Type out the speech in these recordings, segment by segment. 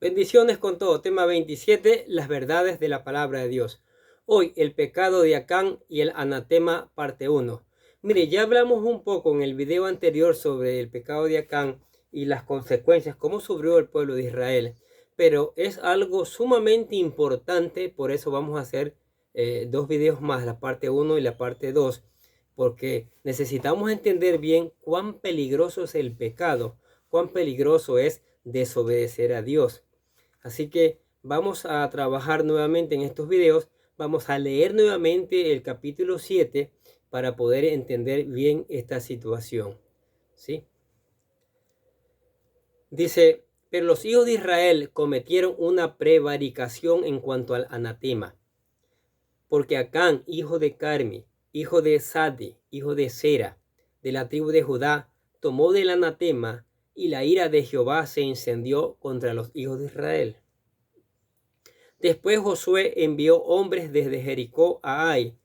Bendiciones con todo. Tema 27, las verdades de la palabra de Dios. Hoy, el pecado de Acán y el anatema, parte 1. Mire, ya hablamos un poco en el video anterior sobre el pecado de Acán y las consecuencias, cómo sufrió el pueblo de Israel. Pero es algo sumamente importante, por eso vamos a hacer dos videos más, la parte 1 y la parte 2, porque necesitamos entender bien cuán peligroso es el pecado, cuán peligroso es desobedecer a Dios. Así que vamos a trabajar nuevamente en estos videos. Vamos a leer nuevamente el capítulo 7 para poder entender bien esta situación. ¿Sí? Dice, pero los hijos de Israel cometieron una prevaricación en cuanto al anatema. Porque Acán, hijo de Carmi, hijo de Sadi, hijo de Sera, de la tribu de Judá, tomó del anatema, y la ira de Jehová se encendió contra los hijos de Israel. Después Josué envió hombres desde Jericó a Ai,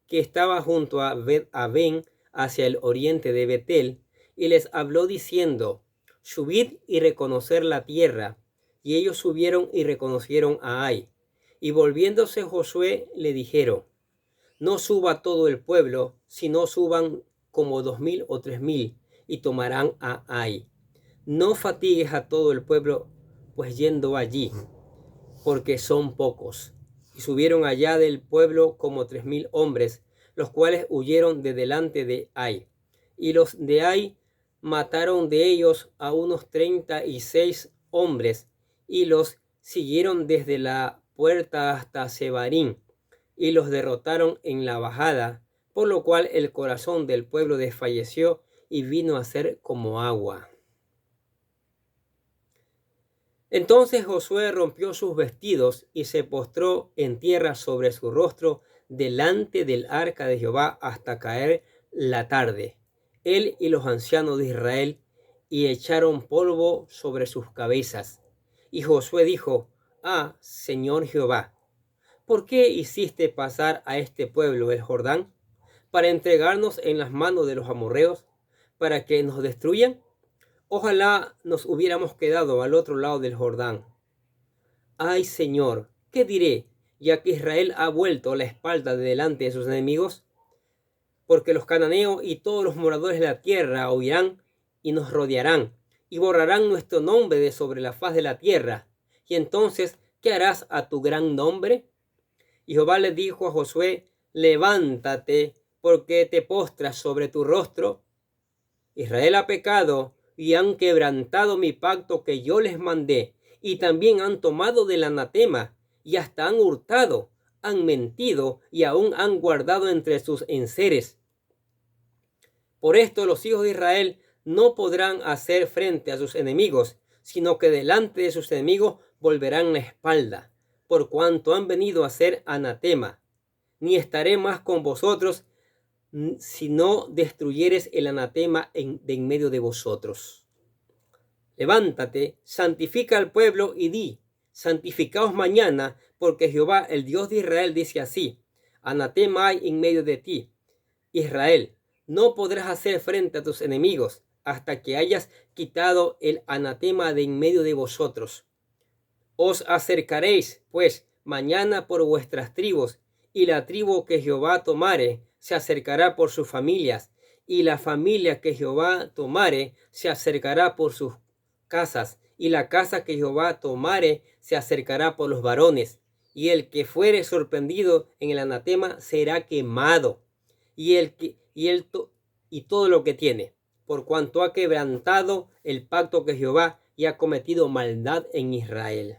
que estaba junto a Bet-Aven, hacia el oriente de Betel, y les habló diciendo, subid y reconocer la tierra. Y ellos subieron y reconocieron a Ai. Y volviéndose Josué le dijeron, no suba todo el pueblo, sino suban como 2000 o 3000, y tomarán a Ai. No fatigues a todo el pueblo, pues yendo allí, porque son pocos. Y subieron allá del pueblo como 3000 hombres, los cuales huyeron de delante de Ai. Y los de Ai mataron de ellos a unos 36 hombres, y los siguieron desde la puerta hasta Sebarín, y los derrotaron en la bajada, por lo cual el corazón del pueblo desfalleció y vino a ser como agua. Entonces Josué rompió sus vestidos y se postró en tierra sobre su rostro delante del arca de Jehová hasta caer la tarde, él y los ancianos de Israel, y echaron polvo sobre sus cabezas. Y Josué dijo, ah, Señor Jehová, ¿por qué hiciste pasar a este pueblo el Jordán? ¿Para entregarnos en las manos de los amorreos, para que nos destruyan? Ojalá nos hubiéramos quedado al otro lado del Jordán. Ay, Señor, ¿qué diré, ya que Israel ha vuelto la espalda de delante de sus enemigos? Porque los cananeos y todos los moradores de la tierra oirán y nos rodearán, y borrarán nuestro nombre de sobre la faz de la tierra. Y entonces, ¿qué harás a tu gran nombre? Y Jehová le dijo a Josué, levántate, porque te postras sobre tu rostro. Israel ha pecado y han quebrantado mi pacto que yo les mandé, y también han tomado del anatema, y hasta han hurtado, han mentido, y aún han guardado entre sus enseres. Por esto los hijos de Israel no podrán hacer frente a sus enemigos, sino que delante de sus enemigos volverán la espalda, por cuanto han venido a ser anatema. Ni estaré más con vosotros, si no destruyeres el anatema de en medio de vosotros. Levántate, santifica al pueblo y di, santificaos mañana, porque Jehová, el Dios de Israel, dice así, anatema hay en medio de ti, Israel, no podrás hacer frente a tus enemigos, hasta que hayas quitado el anatema de en medio de vosotros. Os acercaréis, pues, mañana por vuestras tribus, y la tribu que Jehová tomare se acercará por sus familias, y la familia que Jehová tomare se acercará por sus casas, y la casa que Jehová tomare se acercará por los varones, y el que fuere sorprendido en el anatema será quemado, y todo lo que tiene, por cuanto ha quebrantado el pacto que Jehová y ha cometido maldad en Israel.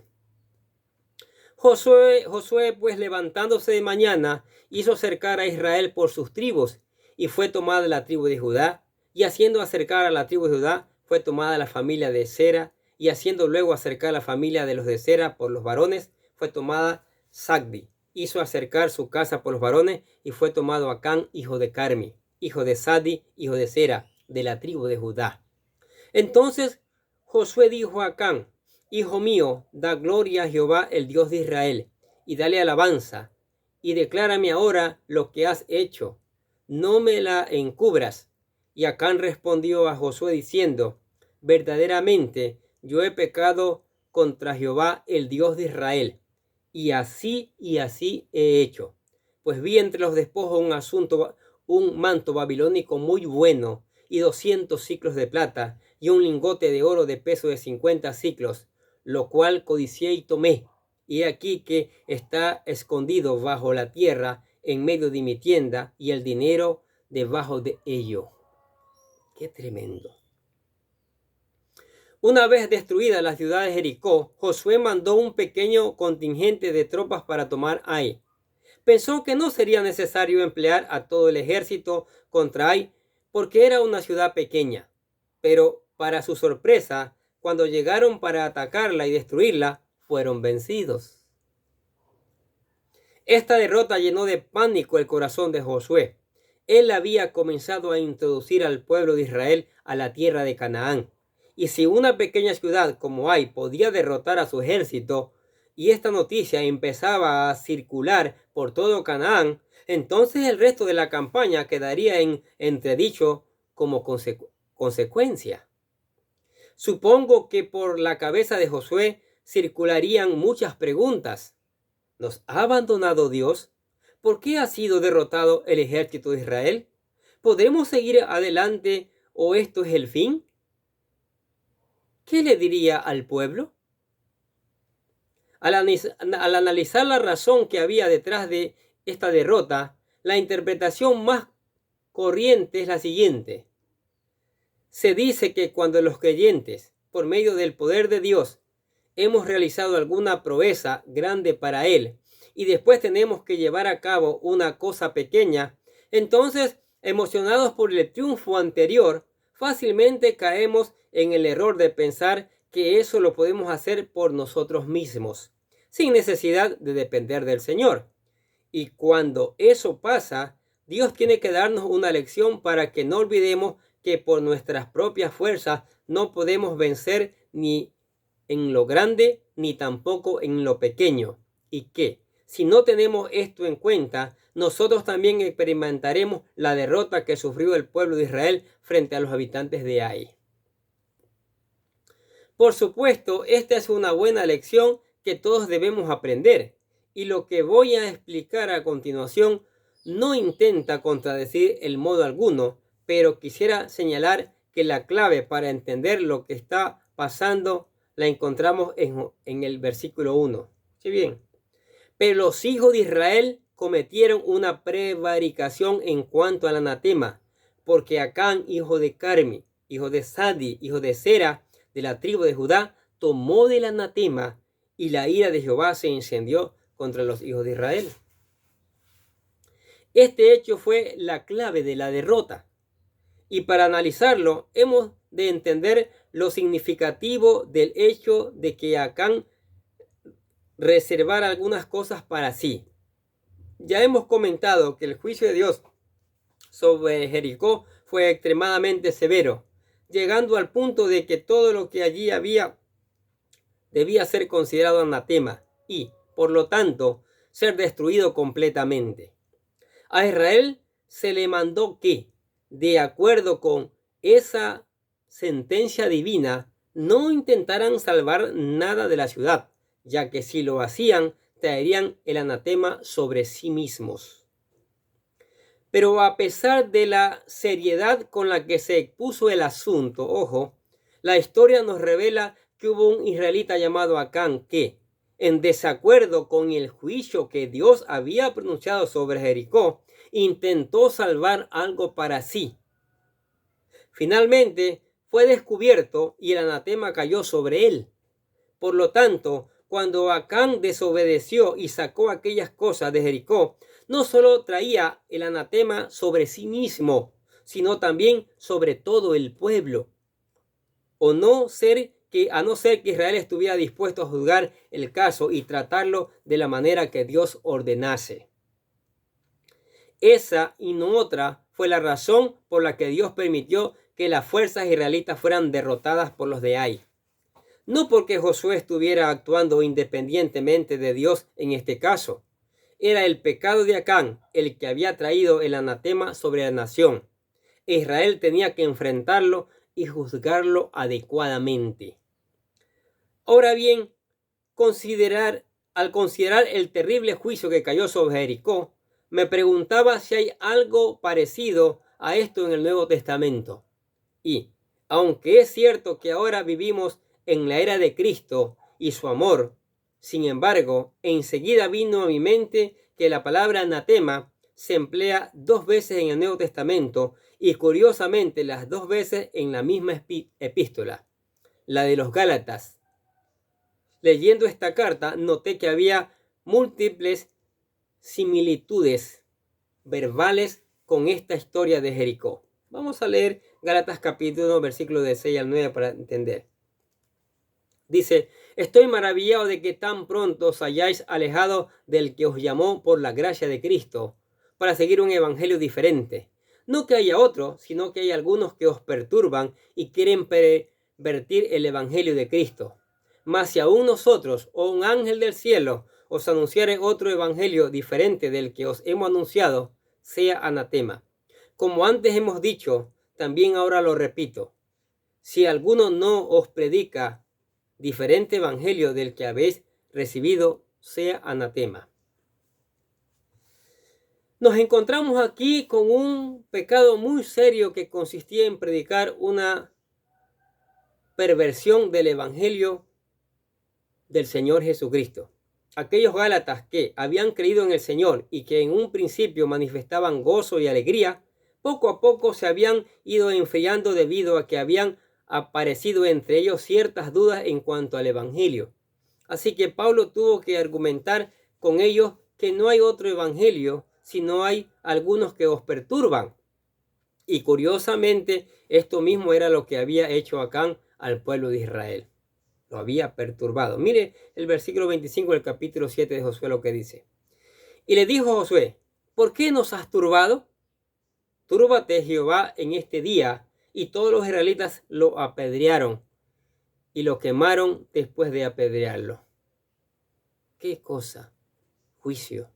Josué, pues levantándose de mañana, hizo acercar a Israel por sus tribus, y fue tomada la tribu de Judá, y haciendo acercar a la tribu de Judá, fue tomada la familia de Sera, y haciendo luego acercar la familia de los de Sera por los varones, fue tomada Sagdi. Hizo acercar su casa por los varones, y fue tomado Acán, hijo de Carmi, hijo de Sadi, hijo de Sera, de la tribu de Judá. Entonces Josué dijo a Acán, hijo mío, da gloria a Jehová, el Dios de Israel, y dale alabanza, y declárame ahora lo que has hecho, no me la encubras. Y Acán respondió a Josué diciendo, verdaderamente yo he pecado contra Jehová, el Dios de Israel. Y así he hecho. Pues vi entre los despojos un manto babilónico muy bueno, y 200 siclos de plata, y un lingote de oro de peso de 50 siclos, lo cual codicié y tomé. Y he aquí que está escondido bajo la tierra, en medio de mi tienda, y el dinero debajo de ello. ¡Qué tremendo! Una vez destruida la ciudad de Jericó, Josué mandó un pequeño contingente de tropas para tomar Ai. Pensó que no sería necesario emplear a todo el ejército contra Ai, porque era una ciudad pequeña. Pero, para su sorpresa, cuando llegaron para atacarla y destruirla, fueron vencidos. Esta derrota llenó de pánico el corazón de Josué. Él había comenzado a introducir al pueblo de Israel a la tierra de Canaán. Y si una pequeña ciudad como Ai podía derrotar a su ejército, y esta noticia empezaba a circular por todo Canaán, entonces el resto de la campaña quedaría en entredicho como consecuencia. Supongo que por la cabeza de Josué circularían muchas preguntas. ¿Nos ha abandonado Dios? ¿Por qué ha sido derrotado el ejército de Israel? ¿Podremos seguir adelante o esto es el fin? ¿Qué le diría al pueblo? Al analizar la razón que había detrás de esta derrota, la interpretación más corriente es la siguiente. Se dice que cuando los creyentes, por medio del poder de Dios, hemos realizado alguna proeza grande para Él y después tenemos que llevar a cabo una cosa pequeña, entonces, emocionados por el triunfo anterior, fácilmente caemos en el error de pensar que eso lo podemos hacer por nosotros mismos, sin necesidad de depender del Señor. Y cuando eso pasa, Dios tiene que darnos una lección para que no olvidemos que por nuestras propias fuerzas no podemos vencer ni en lo grande ni tampoco en lo pequeño. Y que, si no tenemos esto en cuenta, nosotros también experimentaremos la derrota que sufrió el pueblo de Israel frente a los habitantes de Ai. Por supuesto, esta es una buena lección que todos debemos aprender, y lo que voy a explicar a continuación no intenta contradecir el modo alguno, pero quisiera señalar que la clave para entender lo que está pasando la encontramos en el versículo 1. ¿Sí bien? Pero los hijos de Israel cometieron una prevaricación en cuanto al anatema, porque Acán, hijo de Carmi, hijo de Sadi, hijo de Sera, de la tribu de Judá, tomó del anatema, y la ira de Jehová se encendió contra los hijos de Israel. Este hecho fue la clave de la derrota. Y para analizarlo, hemos de entender lo significativo del hecho de que Acán reservara algunas cosas para sí. Ya hemos comentado que el juicio de Dios sobre Jericó fue extremadamente severo, llegando al punto de que todo lo que allí había debía ser considerado anatema y, por lo tanto, ser destruido completamente. A Israel se le mandó que, de acuerdo con esa sentencia divina, no intentaran salvar nada de la ciudad, ya que si lo hacían, traerían el anatema sobre sí mismos. Pero a pesar de la seriedad con la que se expuso el asunto, ojo, la historia nos revela que hubo un israelita llamado Acán que, en desacuerdo con el juicio que Dios había pronunciado sobre Jericó, intentó salvar algo para sí. Finalmente fue descubierto y el anatema cayó sobre él. Por lo tanto, cuando Acán desobedeció y sacó aquellas cosas de Jericó, no solo traía el anatema sobre sí mismo, sino también sobre todo el pueblo. A no ser que Israel estuviera dispuesto a juzgar el caso y tratarlo de la manera que Dios ordenase. Esa y no otra fue la razón por la que Dios permitió que las fuerzas israelitas fueran derrotadas por los de Ai. No porque Josué estuviera actuando independientemente de Dios en este caso. Era el pecado de Acán el que había traído el anatema sobre la nación. Israel tenía que enfrentarlo y juzgarlo adecuadamente. Ahora bien, al considerar el terrible juicio que cayó sobre Jericó, me preguntaba si hay algo parecido a esto en el Nuevo Testamento. Y, aunque es cierto que ahora vivimos en la era de Cristo y su amor, sin embargo, enseguida vino a mi mente que la palabra anatema se emplea 2 veces en el Nuevo Testamento y curiosamente las 2 veces en la misma epístola, la de los Gálatas. Leyendo esta carta, noté que había múltiples similitudes verbales con esta historia de Jericó. Vamos a leer Gálatas capítulo 1, versículos de 6 al 9 para entender. Dice: estoy maravillado de que tan pronto os hayáis alejado del que os llamó por la gracia de Cristo, para seguir un evangelio diferente. No que haya otro, sino que hay algunos que os perturban y quieren pervertir el evangelio de Cristo. Mas si aún nosotros o un ángel del cielo os anunciare otro evangelio diferente del que os hemos anunciado, sea anatema. Como antes hemos dicho, también ahora lo repito. Si alguno no os predica diferente evangelio del que habéis recibido, sea anatema. Nos encontramos aquí con un pecado muy serio que consistía en predicar una perversión del evangelio del Señor Jesucristo. Aquellos gálatas que habían creído en el Señor y que en un principio manifestaban gozo y alegría, poco a poco se habían ido enfriando debido a que habían aparecido entre ellos ciertas dudas en cuanto al evangelio. Así que Pablo tuvo que argumentar con ellos que no hay otro evangelio, sino hay algunos que os perturban. Y curiosamente, esto mismo era lo que había hecho Acán al pueblo de Israel. Lo había perturbado. Mire el versículo 25 del capítulo 7 de Josué, lo que dice. Y le dijo Josué: ¿por qué nos has turbado? Túrbate Jehová en este día. Y todos los israelitas lo apedrearon y lo quemaron después de apedrearlo. ¿Qué cosa? Juicio.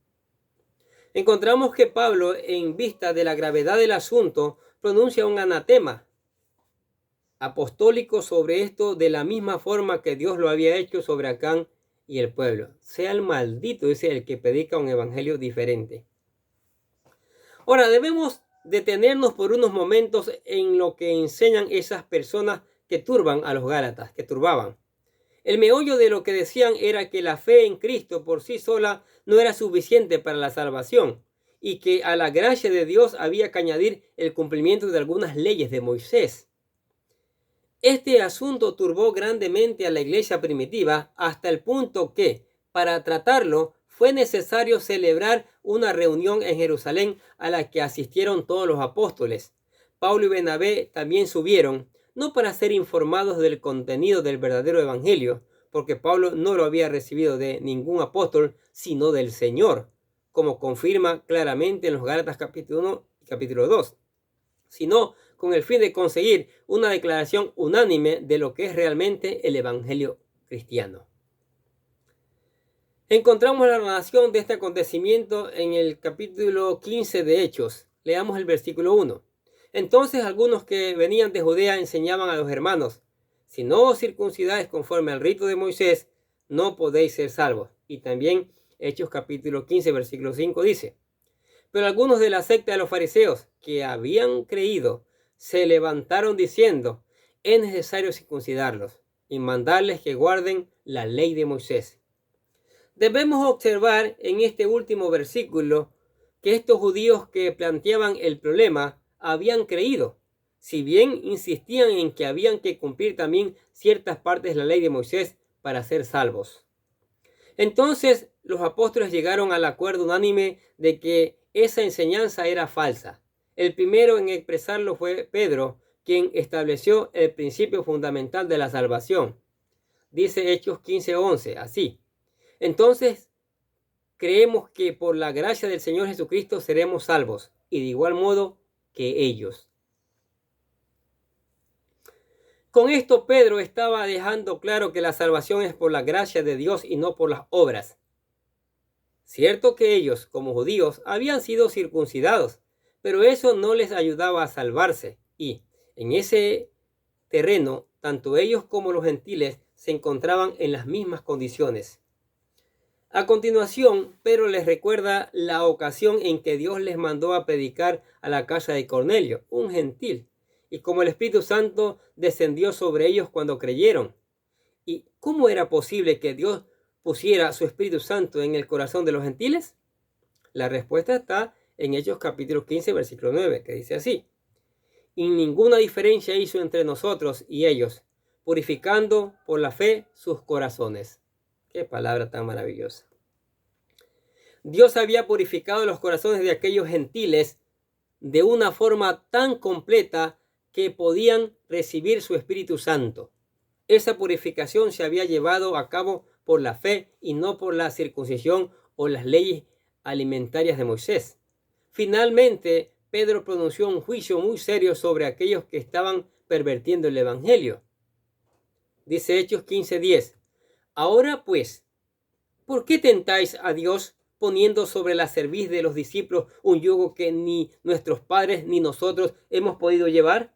Encontramos que Pablo, en vista de la gravedad del asunto, pronuncia un anatema apostólico sobre esto, de la misma forma que Dios lo había hecho sobre Acán y el pueblo. Sea el maldito ese el que predica un evangelio diferente. Ahora debemos detenernos por unos momentos en lo que enseñan esas personas que turban a los gálatas, que turbaban. El meollo de lo que decían era que la fe en Cristo por sí sola no era suficiente para la salvación y que a la gracia de Dios había que añadir el cumplimiento de algunas leyes de Moisés. Este asunto turbó grandemente a la iglesia primitiva hasta el punto que, para tratarlo, fue necesario celebrar una reunión en Jerusalén a la que asistieron todos los apóstoles. Pablo y Bernabé también subieron, no para ser informados del contenido del verdadero evangelio, porque Pablo no lo había recibido de ningún apóstol, sino del Señor, como confirma claramente en los Gálatas capítulo 1 y capítulo 2, sino con el fin de conseguir una declaración unánime de lo que es realmente el evangelio cristiano. Encontramos la narración de este acontecimiento en el capítulo 15 de Hechos. Leamos el versículo 1. Entonces algunos que venían de Judea enseñaban a los hermanos: si no os circuncidáis conforme al rito de Moisés, no podéis ser salvos. Y también Hechos capítulo 15, versículo 5 dice: pero algunos de la secta de los fariseos que habían creído se levantaron diciendo: es necesario circuncidarlos y mandarles que guarden la ley de Moisés. Debemos observar en este último versículo que estos judíos que planteaban el problema habían creído, si bien insistían en que habían que cumplir también ciertas partes de la ley de Moisés para ser salvos. Entonces los apóstoles llegaron al acuerdo unánime de que esa enseñanza era falsa. El primero en expresarlo fue Pedro, quien estableció el principio fundamental de la salvación. Dice Hechos 15:11, así: entonces creemos que por la gracia del Señor Jesucristo seremos salvos, y de igual modo que ellos. Con esto Pedro estaba dejando claro que la salvación es por la gracia de Dios y no por las obras. Cierto que ellos, como judíos, habían sido circuncidados, pero eso no les ayudaba a salvarse, y en ese terreno, tanto ellos como los gentiles se encontraban en las mismas condiciones. A continuación, Pedro les recuerda la ocasión en que Dios les mandó a predicar a la casa de Cornelio, un gentil, y cómo el Espíritu Santo descendió sobre ellos cuando creyeron. ¿Y cómo era posible que Dios pusiera su Espíritu Santo en el corazón de los gentiles? La respuesta está en Hechos capítulo 15, versículo 9, que dice así: y ninguna diferencia hizo entre nosotros y ellos, purificando por la fe sus corazones. Qué palabra tan maravillosa. Dios había purificado los corazones de aquellos gentiles de una forma tan completa que podían recibir su Espíritu Santo. Esa purificación se había llevado a cabo por la fe y no por la circuncisión o las leyes alimentarias de Moisés. Finalmente, Pedro pronunció un juicio muy serio sobre aquellos que estaban pervirtiendo el Evangelio. Dice Hechos 15:10: ahora pues, ¿por qué tentáis a Dios poniendo sobre la cerviz de los discípulos un yugo que ni nuestros padres ni nosotros hemos podido llevar?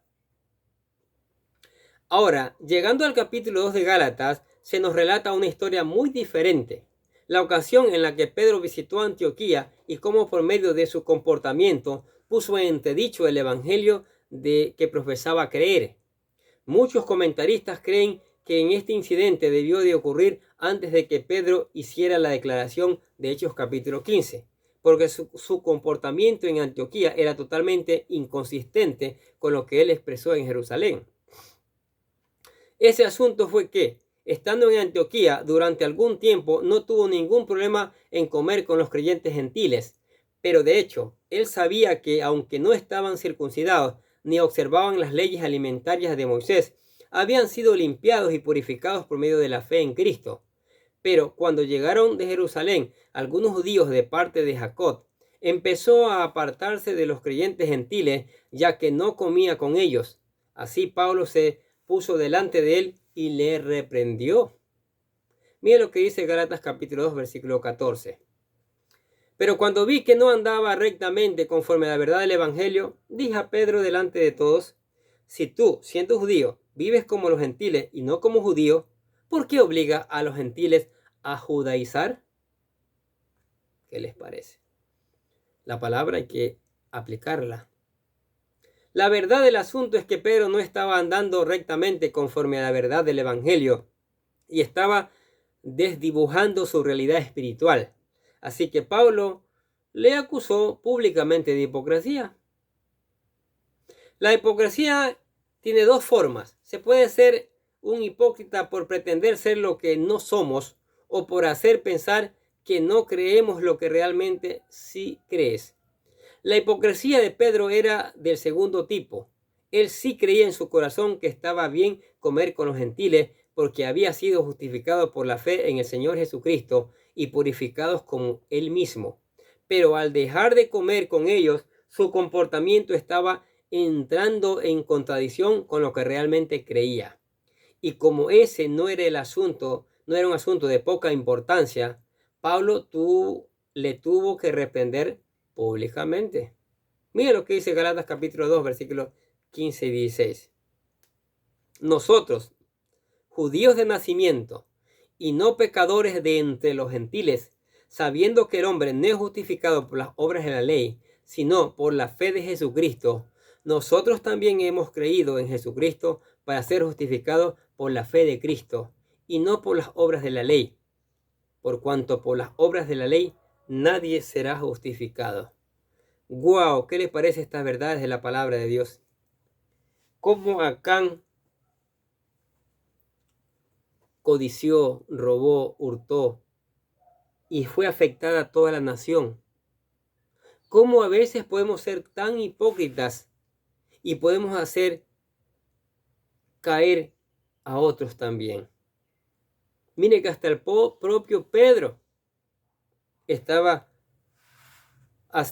Ahora, llegando al capítulo 2 de Gálatas, se nos relata una historia muy diferente. La ocasión en la que Pedro visitó Antioquía y cómo por medio de su comportamiento puso en entredicho el evangelio de que profesaba creer. Muchos comentaristas creen que en este incidente debió de ocurrir antes de que Pedro hiciera la declaración de Hechos capítulo 15, porque su comportamiento en Antioquía era totalmente inconsistente con lo que él expresó en Jerusalén. Ese asunto fue que, estando en Antioquía durante algún tiempo, no tuvo ningún problema en comer con los creyentes gentiles, pero de hecho, él sabía que aunque no estaban circuncidados ni observaban las leyes alimentarias de Moisés, habían sido limpiados y purificados por medio de la fe en Cristo. Pero cuando llegaron de Jerusalén algunos judíos de parte de Jacob, empezó a apartarse de los creyentes gentiles, ya que no comía con ellos. Así Pablo se puso delante de él y le reprendió. Mira lo que dice Gálatas capítulo 2, versículo 14. Pero cuando vi que no andaba rectamente conforme a la verdad del evangelio, dije a Pedro delante de todos: si tú, siendo judío, vives como los gentiles y no como judío, ¿por qué obliga a los gentiles a judaizar? ¿Qué les parece? La palabra hay que aplicarla. La verdad del asunto es que Pedro no estaba andando rectamente conforme a la verdad del evangelio y estaba desdibujando su realidad espiritual. Así que Pablo le acusó públicamente de hipocresía. La hipocresía tiene dos formas. Se puede ser un hipócrita por pretender ser lo que no somos o por hacer pensar que no creemos lo que realmente sí crees. La hipocresía de Pedro era del segundo tipo. Él sí creía en su corazón que estaba bien comer con los gentiles porque había sido justificado por la fe en el Señor Jesucristo y purificados como él mismo. Pero al dejar de comer con ellos, su comportamiento estaba entrando en contradicción con lo que realmente creía. Y como ese no era el asunto, no era un asunto de poca importancia, Pablo le tuvo que reprender públicamente. Mira lo que dice Gálatas capítulo 2, versículos 15 y 16. Nosotros, judíos de nacimiento y no pecadores de entre los gentiles, sabiendo que el hombre no es justificado por las obras de la ley, sino por la fe de Jesucristo, nosotros también hemos creído en Jesucristo para ser justificados por la fe de Cristo y no por las obras de la ley, por cuanto por las obras de la ley nadie será justificado. ¡Guau! ¿Qué les parece estas verdades de la palabra de Dios? Cómo Acán codició, robó, hurtó y fue afectada toda la nación. Cómo a veces podemos ser tan hipócritas y podemos hacer caer a otros también. Mire que hasta el propio Pedro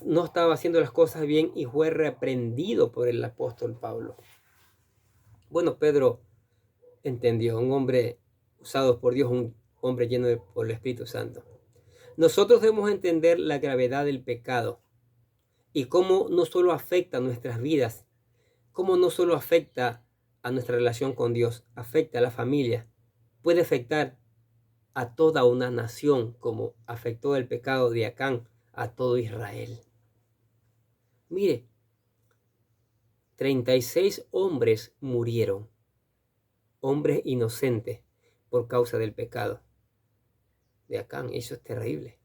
no estaba haciendo las cosas bien y fue reprendido por el apóstol Pablo. Bueno, Pedro entendió, un hombre usado por Dios, un hombre lleno por el Espíritu Santo. Nosotros debemos entender la gravedad del pecado y cómo no solo afecta a nuestras vidas, cómo no solo afecta a nuestra relación con Dios, afecta a la familia, puede afectar a toda una nación como afectó el pecado de Acán a todo Israel. Mire, 36 hombres murieron, hombres inocentes, por causa del pecado de Acán. Eso es terrible.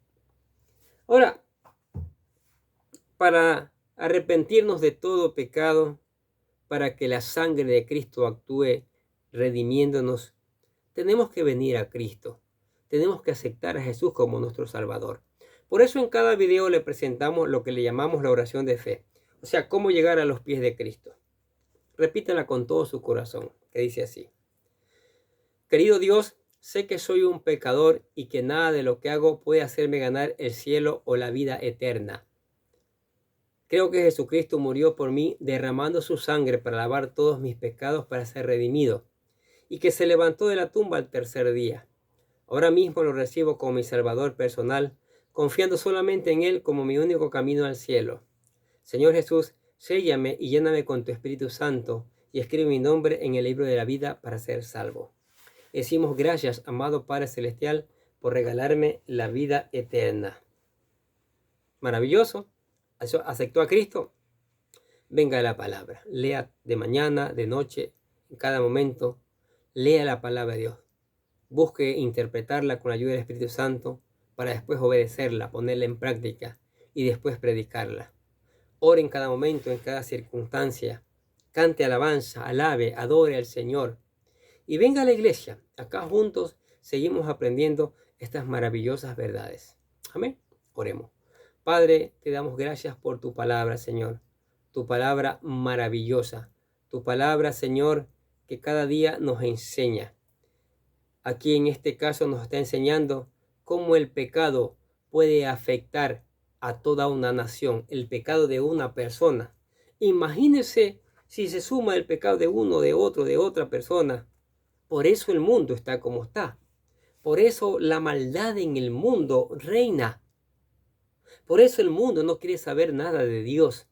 Ahora, para arrepentirnos de todo pecado, para que la sangre de Cristo actúe redimiéndonos, tenemos que venir a Cristo. Tenemos que aceptar a Jesús como nuestro Salvador. Por eso en cada video le presentamos lo que le llamamos la oración de fe. O sea, cómo llegar a los pies de Cristo. Repítala con todo su corazón, que dice así: querido Dios, sé que soy un pecador y que nada de lo que hago puede hacerme ganar el cielo o la vida eterna. Creo que Jesucristo murió por mí derramando su sangre para lavar todos mis pecados para ser redimido, y que se levantó de la tumba al tercer día. Ahora mismo lo recibo como mi Salvador personal, confiando solamente en Él como mi único camino al cielo. Señor Jesús, séllame y lléname con tu Espíritu Santo y escribe mi nombre en el libro de la vida para ser salvo. Decimos gracias, amado Padre Celestial, por regalarme la vida eterna. Maravilloso. ¿Aceptó a Cristo? Venga la palabra. Lea de mañana, de noche, en cada momento. Lea la palabra de Dios. Busque interpretarla con la ayuda del Espíritu Santo para después obedecerla, ponerla en práctica y después predicarla. Ore en cada momento, en cada circunstancia. Cante alabanza, alabe, adore al Señor. Y venga a la iglesia. Acá juntos seguimos aprendiendo estas maravillosas verdades. Amén. Oremos. Padre, te damos gracias por tu palabra, Señor. Tu palabra maravillosa. Tu palabra, Señor, que cada día nos enseña. Aquí en este caso nos está enseñando cómo el pecado puede afectar a toda una nación. El pecado de una persona. Imagínense si se suma el pecado de uno, de otro, de otra persona. Por eso el mundo está como está. Por eso la maldad en el mundo reina. Por eso el mundo no quiere saber nada de Dios.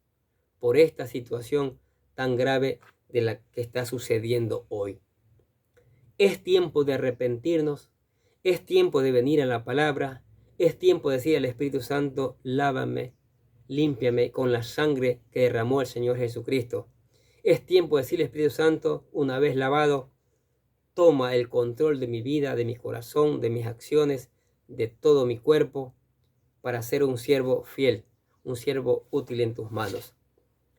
Por esta situación tan grave de la que está sucediendo hoy. Es tiempo de arrepentirnos. Es tiempo de venir a la palabra. Es tiempo de decir al Espíritu Santo: lávame, límpiame con la sangre que derramó el Señor Jesucristo. Es tiempo de decir al Espíritu Santo, una vez lavado: toma el control de mi vida, de mi corazón, de mis acciones, de todo mi cuerpo, para ser un siervo fiel, un siervo útil en tus manos.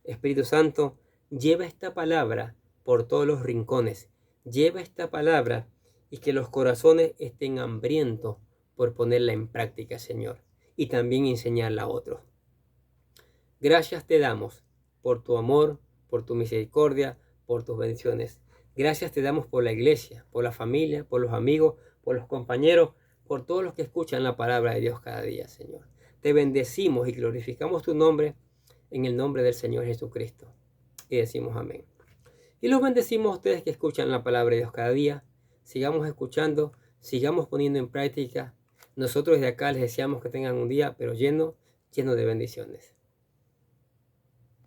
Espíritu Santo, lleva esta palabra por todos los rincones. Lleva esta palabra y que los corazones estén hambrientos por ponerla en práctica, Señor, y también enseñarla a otros. Gracias te damos por tu amor, por tu misericordia, por tus bendiciones. Gracias te damos por la iglesia, por la familia, por los amigos, por los compañeros, por todos los que escuchan la palabra de Dios cada día, Señor. Te bendecimos y glorificamos tu nombre en el nombre del Señor Jesucristo. Y decimos amén. Y los bendecimos a ustedes que escuchan la palabra de Dios cada día. Sigamos escuchando, sigamos poniendo en práctica. Nosotros desde acá les deseamos que tengan un día, pero lleno de bendiciones.